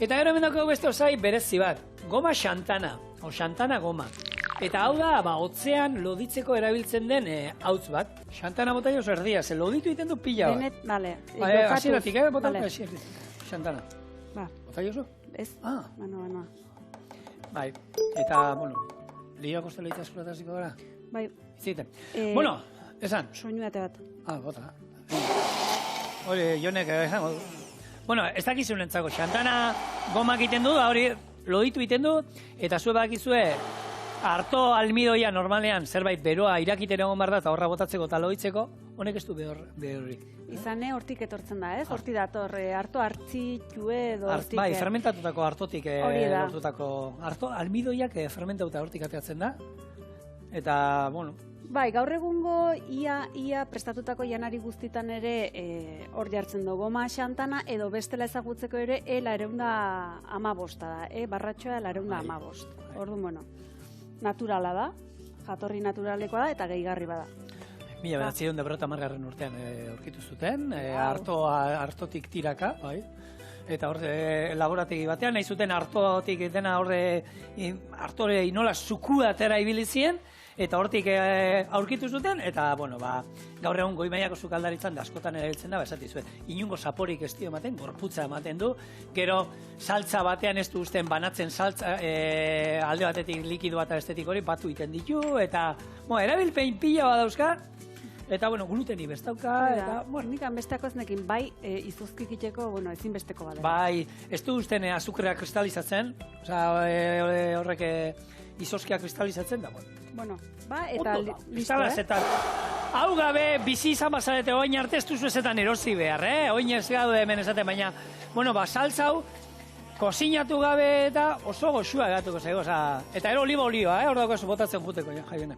Eta gero hemen daukagu beste osai berezi bat, goma xantana, o xantana goma. Eta hau da, hotzean loditzeko erabiltzen den hautz bat. Xantana bota oso erdia, ze loditu egiten du pila bat. Benet, bale. Hasieratik, bota xantana. Ba. Bota jozu? Ez. Ah. Banoa. Bai, eta, bueno, liako zelaita eskurataziko gara? Bai. Ziten. Bueno, esan. Soinu ate bat. Bota. Hori, jonek esango du. Bueno, ez dakizunentzako, xantana goma egiten du, hori loditu egiten du, eta zue bakizue, harto almidoia normalean zerbait beroa irakiten egon behar da, eta horra botatzeko eta loditzeko, honek ez du behorrik. Izane hortik etortzen da, ez? Hortik dator, harto hartzitue edo hortik... Bai, fermentatutako hartotik lortutako harto, almidoiak fermentatuta hortik ateatzen da, eta, bueno... Bai, gaur egungo ia prestatutako janari guztitan ere hor jartzen du goma xantana edo bestela ezagutzeko ere E-415 da, barratxoa E-415. Orduan, bueno, naturala da, jatorri naturalekoa da eta gehigarri bada. 1950 urtean aurkitu zuten, hartotik tiraka, bai. Eta hor, laborategi batean, nahi zuten hartotik dena hartore inola zukua atera ibili zien, eta hortik aurkitu zuten, eta, bueno, gaur egun goi mailako sukaldaritzan da askotan erabiltzen da, esati zuen, inungo zaporik ez dio ematen, gorputza ematen du, gero saltza batean ez du usten banatzen saltza, alde batetik likidoa eta estetik hori batu iten ditu, eta, erabilpein pila badauzka, eta, bueno, gluteni bestauka, eta, bueno. Nikan besteako ez nekin, bai, izuzkikiteko, bueno, ezinbesteko badera. Bai, ez du usten azukrea kristalizatzen, horrek izoskia kristalizatzen da, bueno, eta listo, hau gabe, bizi izan bazarete oin arte ez duzu ezetan erosi behar, oin ez gaude hemen ezaten, baina, bueno, saltza hau, kozinatu gabe eta oso goxua gatuko zaigo, eta ero oliba olioa, hor dago botatzen juteko, jaiena.